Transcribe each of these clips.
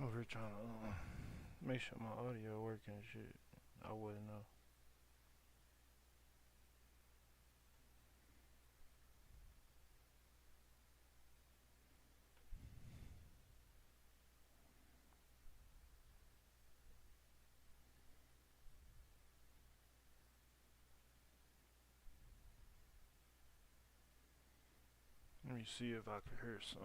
Over here trying to make sure my audio working and shit. I wouldn't know. Let me see if I can hear some.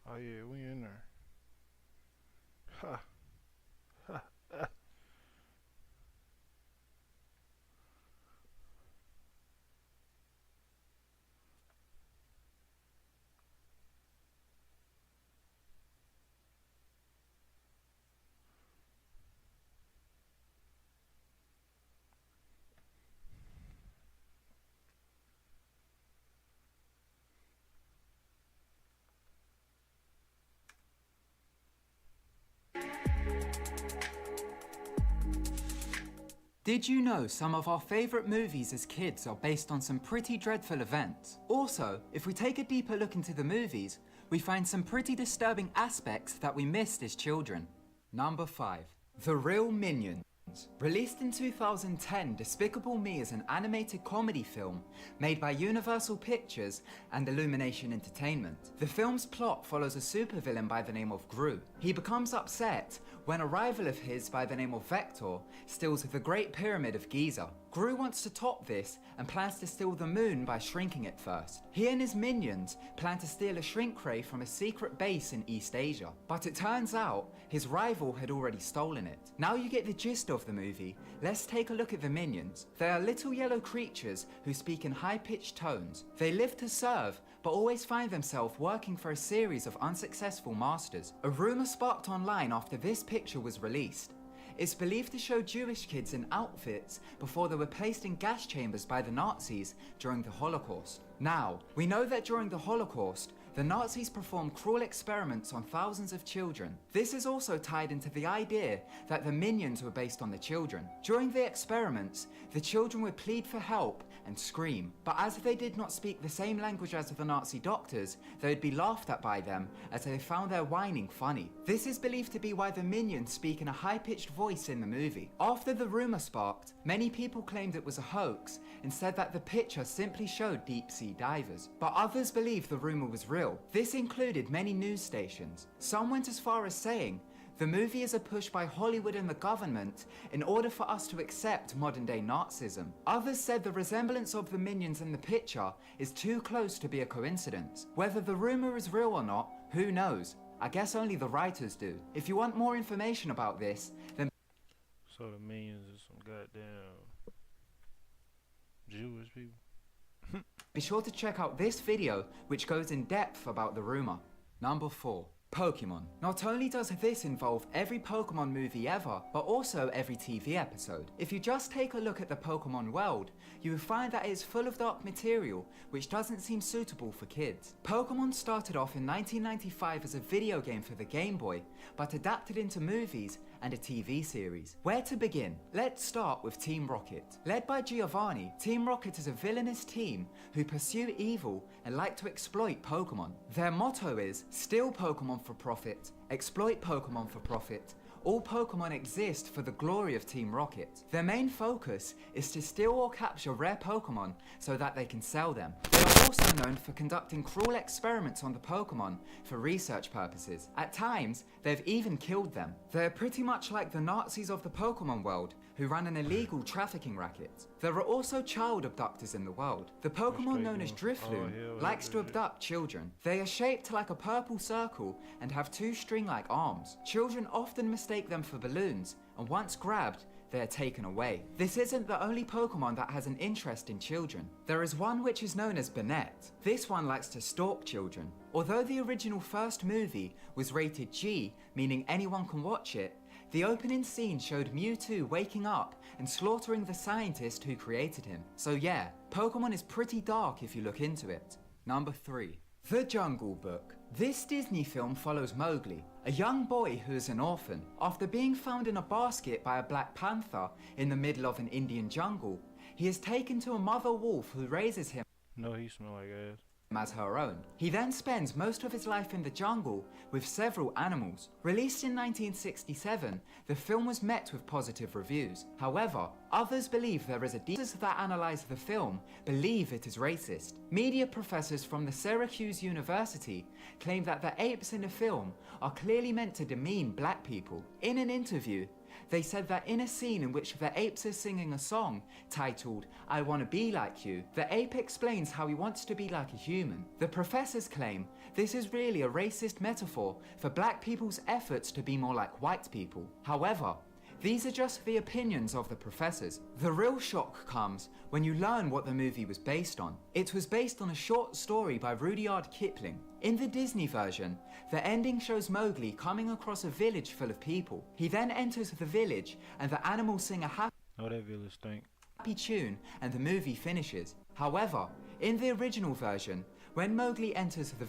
Oh yeah, we in there. Ha. Ha. Did you know some of our favourite movies as kids are based on some pretty dreadful events? Also, if we take a deeper look into the movies, we find some pretty disturbing aspects that we missed as children. Number 5. The Real Minions. Released in 2010, Despicable Me is an animated comedy film made by Universal Pictures and Illumination Entertainment. The film's plot follows a supervillain by the name of Gru. He becomes upset when a rival of his by the name of Vector steals the Great Pyramid of Giza. Gru wants to top this and plans to steal the moon by shrinking it first. He and his minions plan to steal a shrink ray from a secret base in East Asia, but it turns out his rival had already stolen it. Now you get the gist of the movie, let's take a look at the minions. They are little yellow creatures who speak in high-pitched tones. They live to serve, but always find themselves working for a series of unsuccessful masters. A rumour sparked online after this picture was released. It's believed to show Jewish kids in outfits before they were placed in gas chambers by the Nazis during the Holocaust. Now, we know that during the Holocaust, the Nazis performed cruel experiments on thousands of children. This is also tied into the idea that the minions were based on the children. During the experiments, the children would plead for help and scream, but as they did not speak the same language as the Nazi doctors, they would be laughed at by them as they found their whining funny. This is believed to be why the minions speak in a high-pitched voice in the movie. After the rumour sparked, many people claimed it was a hoax and said that the picture simply showed deep-sea divers. But others believed the rumour was real. This included many news stations. Some went as far as saying, the movie is a push by Hollywood and the government in order for us to accept modern-day Nazism. Others said the resemblance of the minions in the picture is too close to be a coincidence. Whether the rumour is real or not, who knows? I guess only the writers do. If you want more information about this, then So the minions is some goddamn Jewish people. be sure to check out this video, which goes in depth about the rumour. Number 4. Pokemon. Not only does this involve every Pokemon movie ever, but also every TV episode. If you just take a look at the Pokemon world, you will find that it is full of dark material, which doesn't seem suitable for kids. Pokemon started off in 1995 as a video game for the Game Boy, but adapted into movies and a TV series. Where to begin? Let's start with Team Rocket. Led by Giovanni, Team Rocket is a villainous team who pursue evil and like to exploit Pokemon. Their motto is, steal Pokemon for profit, exploit Pokemon for profit. All Pokemon exist for the glory of Team Rocket. Their main focus is to steal or capture rare Pokemon so that they can sell them. They are also known for conducting cruel experiments on the Pokemon for research purposes. At times, they've even killed them. They're pretty much like the Nazis of the Pokemon world, who ran an illegal trafficking racket. There are also child abductors in the world. The Pokemon known as Drifloon likes to abduct children. They are shaped like a purple circle and have 2 string-like arms. Children often mistake them for balloons, and once grabbed, they are taken away. This isn't the only Pokemon that has an interest in children. There is one which is known as Bennett. This one likes to stalk children. Although the original first movie was rated G, meaning anyone can watch it, the opening scene showed Mewtwo waking up and slaughtering the scientist who created him. So yeah, Pokemon is pretty dark if you look into it. Number 3. The Jungle Book. This Disney film follows Mowgli, a young boy who is an orphan. After being found in a basket by a black panther in the middle of an Indian jungle, he is taken to a mother wolf who raises him No, he smell like ass. as her own. He then spends most of his life in the jungle with several animals. Released in 1967, the film was met with positive reviews. However, others believe there is a Those that analyze the film believe it is racist. Media professors from the Syracuse University claim that the apes in the film are clearly meant to demean black people. In an interview, they said that in a scene in which the apes are singing a song titled "I Wanna Be Like You," the ape explains how he wants to be like a human. The professors claim this is really a racist metaphor for black people's efforts to be more like white people. However, these are just the opinions of the professors. The real shock comes when you learn what the movie was based on. It was based on a short story by Rudyard Kipling. In the Disney version, the ending shows Mowgli coming across a village full of people. He then enters the village and the animals sing a happy Oh, that village stink. tune and the movie finishes. However, in the original version, when Mowgli enters the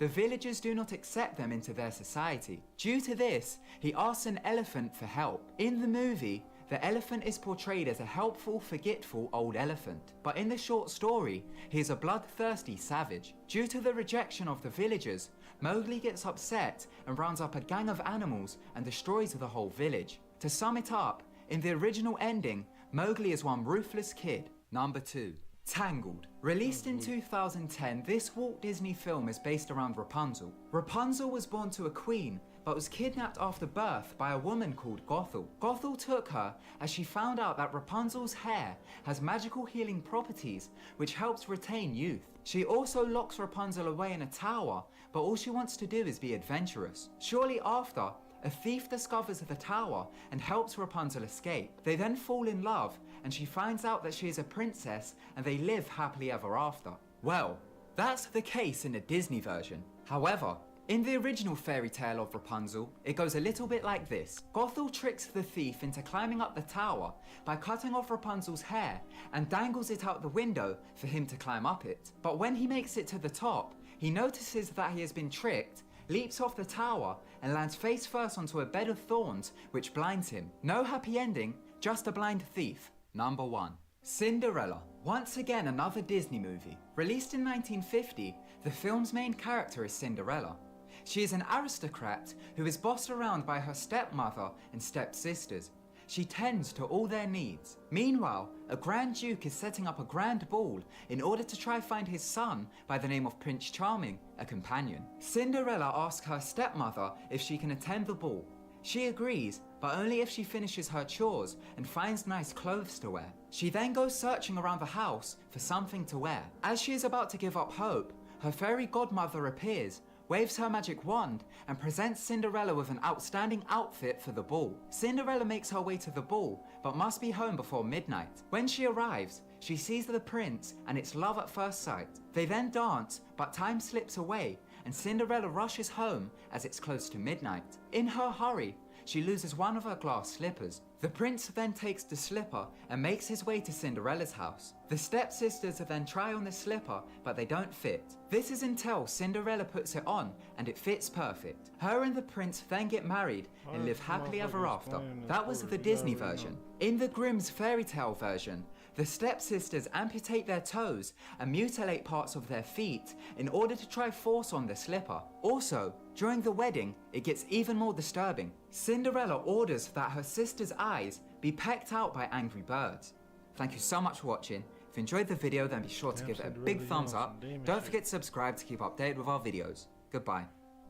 villagers do not accept them into their society. Due to this, he asks an elephant for help. In the movie, the elephant is portrayed as a helpful, forgetful old elephant. But in the short story, he is a bloodthirsty savage. Due to the rejection of the villagers, Mowgli gets upset and rounds up a gang of animals and destroys the whole village. To sum it up, in the original ending, Mowgli is one ruthless kid. Number 2. Tangled. Released in 2010, this Walt Disney film is based around Rapunzel. Rapunzel was born to a queen, but was kidnapped after birth by a woman called Gothel. Gothel took her as she found out that Rapunzel's hair has magical healing properties, which helps retain youth. She also locks Rapunzel away in a tower, but all she wants to do is be adventurous. Shortly after, a thief discovers the tower and helps Rapunzel escape. They then fall in love, and she finds out that she is a princess and they live happily ever after. Well, that's the case in the Disney version. However, in the original fairy tale of Rapunzel, it goes a little bit like this. Gothel tricks the thief into climbing up the tower by cutting off Rapunzel's hair and dangles it out the window for him to climb up it. But when he makes it to the top, he notices that he has been tricked, leaps off the tower and lands face first onto a bed of thorns which blinds him. No happy ending, just a blind thief. Number 1. Cinderella. Once again another Disney movie. Released in 1950, the film's main character is Cinderella. She is an aristocrat who is bossed around by her stepmother and stepsisters. She tends to all their needs. Meanwhile, a Grand Duke is setting up a grand ball in order to try find his son by the name of Prince Charming, a companion. Cinderella asks her stepmother if she can attend the ball. She agrees, but only if she finishes her chores and finds nice clothes to wear. She then goes searching around the house for something to wear. As she is about to give up hope, her fairy godmother appears, waves her magic wand, and presents Cinderella with an outstanding outfit for the ball. Cinderella makes her way to the ball, but must be home before midnight. When she arrives, she sees the prince and it's love at first sight. They then dance, but time slips away, and Cinderella rushes home as it's close to midnight. In her hurry, she loses one of her glass slippers. The prince then takes the slipper and makes his way to Cinderella's house. The stepsisters then try on the slipper, but they don't fit. This is until Cinderella puts it on and it fits perfect. Her and the prince then get married and live happily ever after. That was the Disney version. In the Grimm's fairy tale version, the stepsisters amputate their toes and mutilate parts of their feet in order to try force on the slipper. Also, during the wedding, it gets even more disturbing. Cinderella orders that her sister's eyes be pecked out by angry birds. Thank you so much for watching. If you enjoyed the video, then be sure to give it a big thumbs up. Don't forget to subscribe to keep updated with our videos. Goodbye.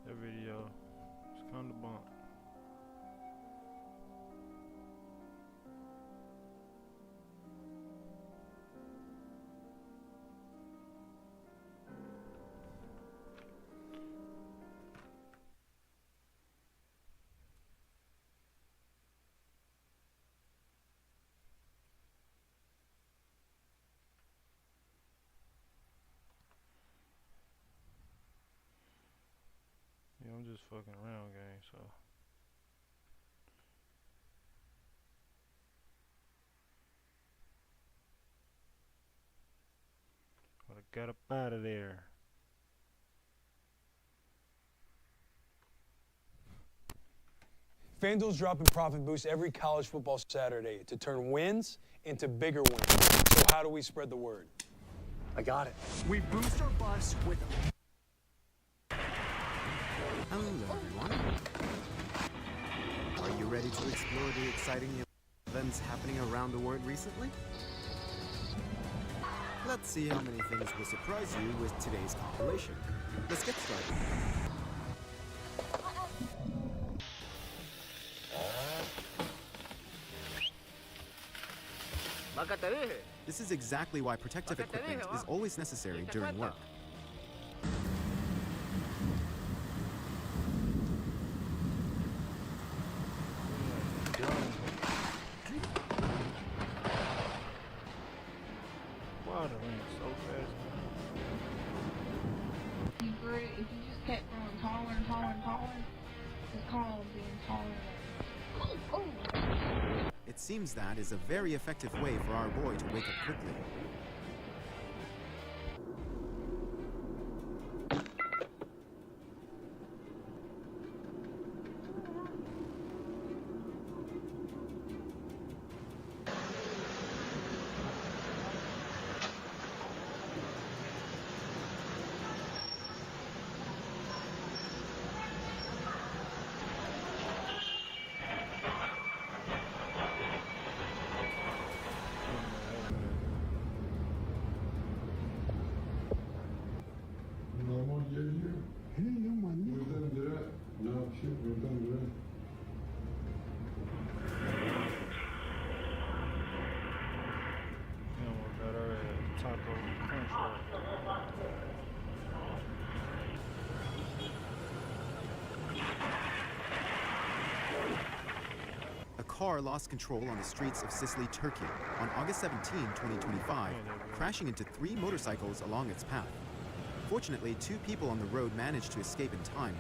That video is kind of bump. Yeah, I'm just fucking around, gang, so. But I got up out of there. FanDuel's dropping profit boosts every college football Saturday to turn wins into bigger wins. So how do we spread the word? I got it. We boost our bus with... Hello, everyone. Are you ready to explore the exciting events happening around the world recently? Let's see how many things will surprise you with today's compilation. Let's get started. This is exactly why protective equipment is always necessary during work. Water ran so fast. If you just kept growing taller and taller and taller, it's called being taller. Oh. It seems that is a very effective way for our boy to wake up quickly. A car lost control on the streets of Sicily, Turkey on August 17, 2025, crashing into 3 motorcycles along its path. Fortunately, 2 people on the road managed to escape in time.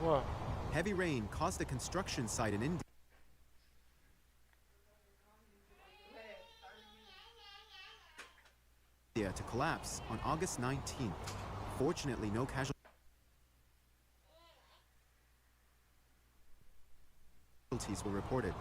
What? Heavy rain caused a construction site in India to collapse on August 19th. Fortunately, no casualties were reported.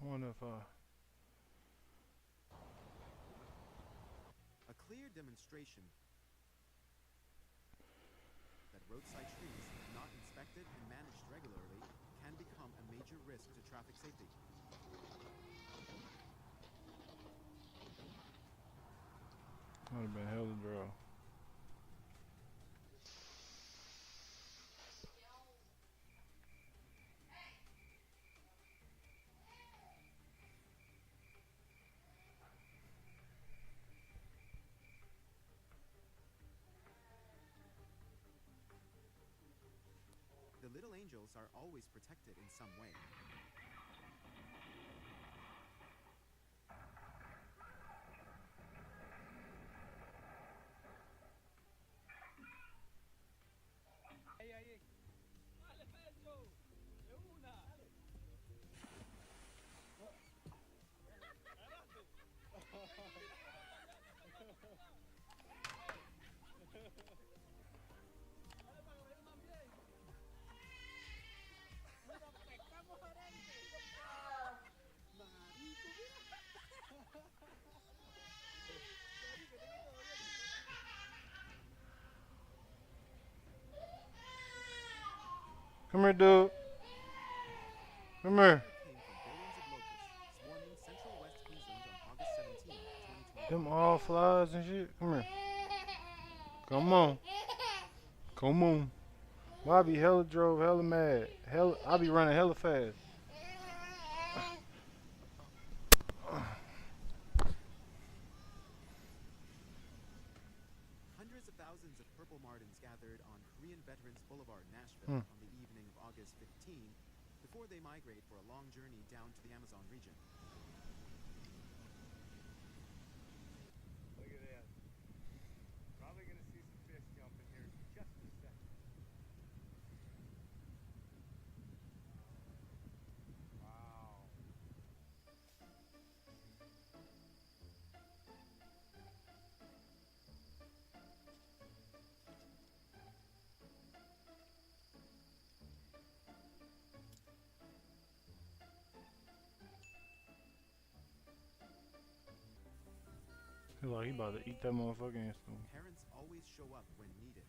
I wonder if A clear demonstration that roadside trees, not inspected and managed regularly, can become a major risk to traffic safety. would have been hella draw. The little angels are always protected in some way. Come here, dude. Come here. Came from billions of locusts swarming central West Queensland on August 17, 2025. Them all flies and shit. Come here. Come on. Come on. Bobby hella drove, hella mad. Hella, I be running hella fast. Hundreds of thousands of purple martins gathered on Korean Veterans Boulevard, Nashville, on the evening of August 15, before they migrate for a long journey down to the Amazon region. Look at that. Probably gonna see some fish jump in here in just a second. Wow. Feel like he about to eat that motherfucker instantly. Parents always show up when needed.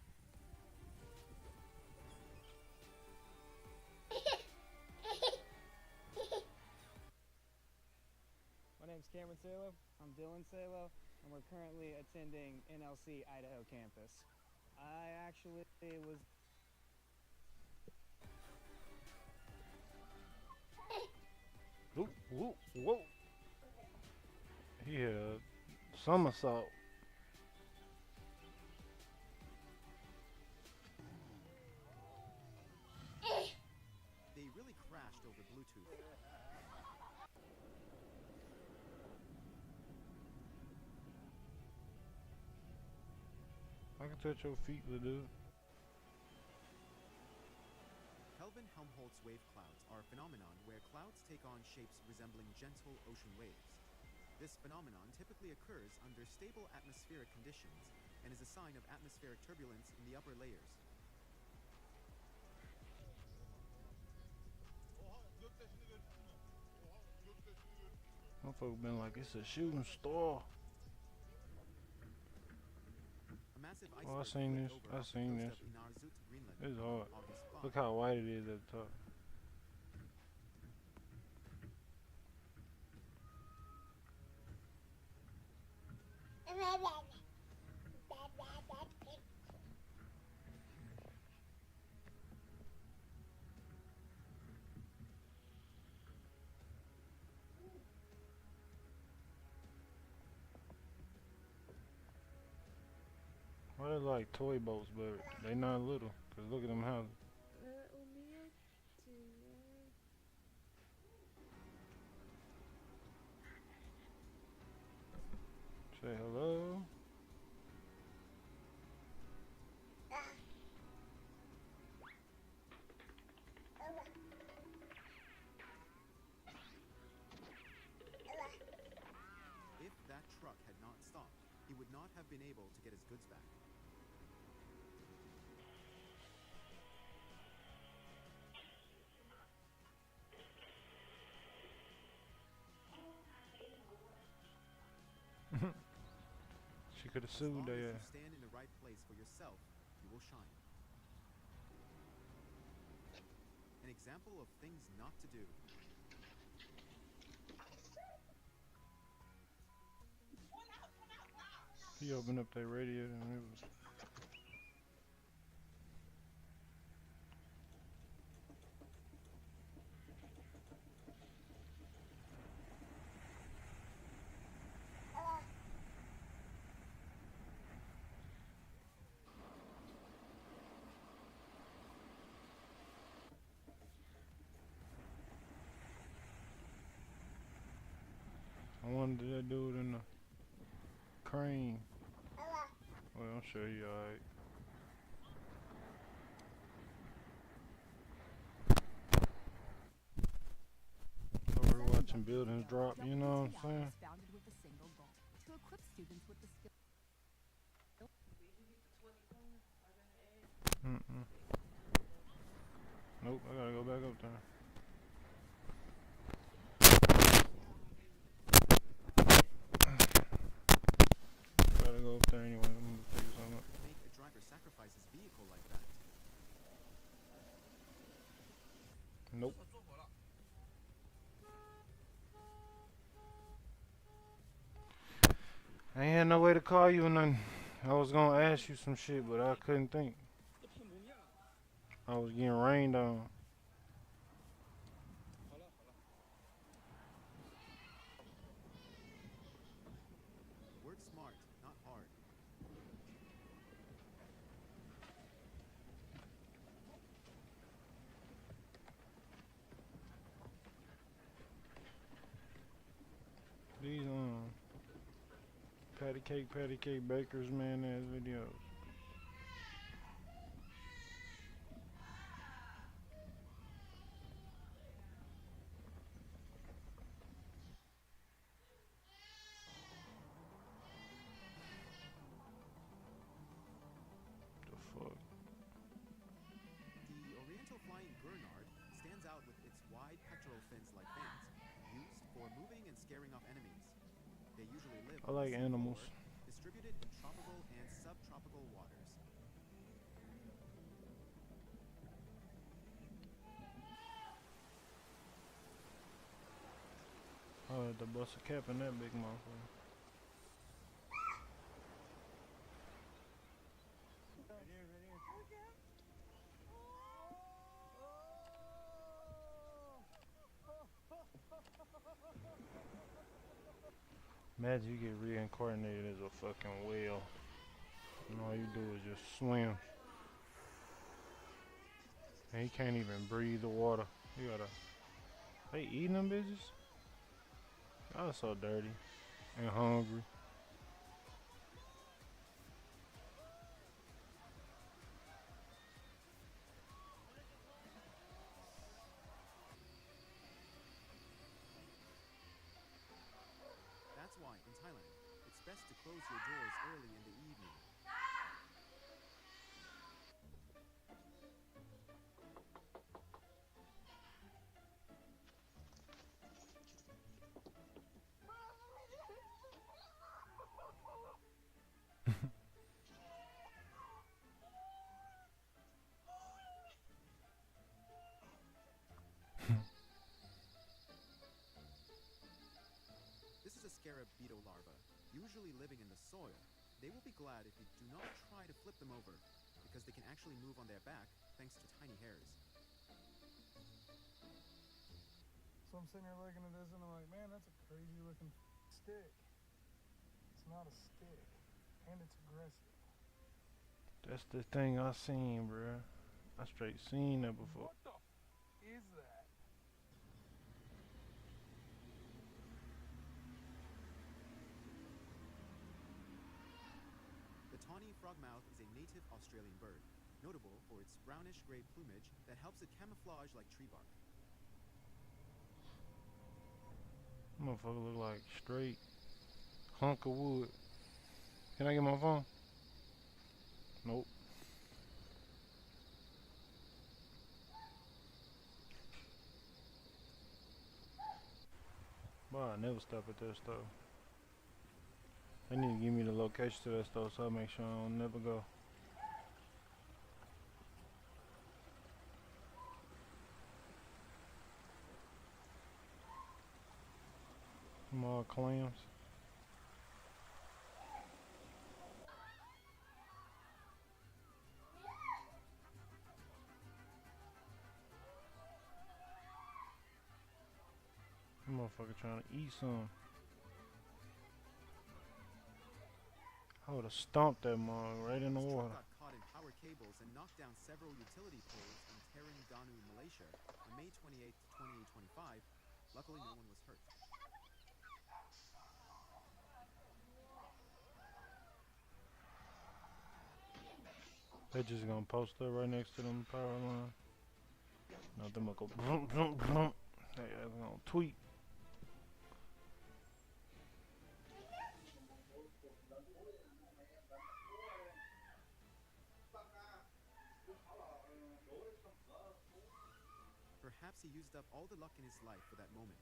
My name's Cameron Salo. I'm Dylan Salo, and we're currently attending NLC Idaho campus. I actually was Whoa, whoa, whoa. He had a somersault. They really crashed over Bluetooth. I can touch your feet, little dude. Kelvin-Helmholtz wave clouds are a phenomenon where clouds take on shapes resembling gentle ocean waves. This phenomenon typically occurs under stable atmospheric conditions and is a sign of atmospheric turbulence in the upper layers. Motherfucker been like, it's a shooting star. A massive Oh, I iceberg seen flipped this. over I off the seen coast this. of Inarsut, Greenland, It's on hard. August 5. Look how white it is at the top. Why they like toy boats, but they not little? Cause look at them houses. Say hello. If that truck had not stopped, he would not have been able to get his goods back. She could have As sued long as their you ass. stand in the right place for yourself, you will shine. An example of things not to do. He opened up that radiator and it was. I wanted that dude in the crane. Well, I'm sure he alright. So we're watching buildings drop, you know what I'm saying? Founded with a single goal: to equip students with the skill. Nope, I gotta go back up there. Gotta go up there anyway. I'm gonna figure something out. Make a driver sacrifice his vehicle like that. Nope. had no way to call you and nothing. I was gonna ask you some shit, but I couldn't think. I was getting rained on. Work smart, not hard. These patty cake bakers, man, ass videos. The fuck? The Oriental Flying Gurnard stands out with its wide pectoral fins like fans, used for moving and scaring off enemies. They usually live I like on the animals. seafloor, distributed in tropical and subtropical waters. I had to bust a cap in that big motherfucker. Imagine you get reincarnated as a fucking whale, and all you do is just swim. And he can't even breathe the water. You gotta. They eating them bitches? I was so dirty and hungry. That's why, in Thailand, it's best to close your doors early in the evening. This is a scarab beetle larva, usually living in the soil. They will be glad if you do not try to flip them over, because they can actually move on their back thanks to tiny hairs. So I'm sitting here looking at this and I'm like, man, that's a crazy looking stick. It's not a stick. And it's aggressive. That's the thing I seen, bruh. I straight seen that before. What the is that? The tawny frogmouth is a native Australian bird, notable for its brownish-gray plumage that helps it camouflage like tree bark. Motherfucker look like straight hunk of wood. Can I get my phone? Nope. Boy, I never stop at that store. They need to give me the location to that store so I make sure I don't never go. More clams. Motherfucker trying to eat some. I would have stomped that mug right in the This truck water. got caught in power cables and knocked down several utility poles in Terengganu, Malaysia on May 28, 2025. Luckily, no one was hurt. They just gonna post up right next to them power line. Now them gonna go boom, boom, boom. Hey, that's gonna tweet. Perhaps he used up all the luck in his life for that moment.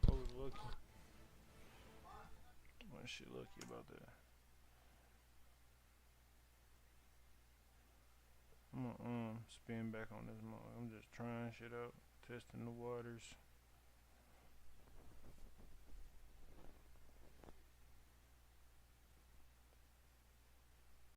I was lucky. What shit lucky about that? I'm gonna spin back on this mug. I'm just trying shit out, testing the waters.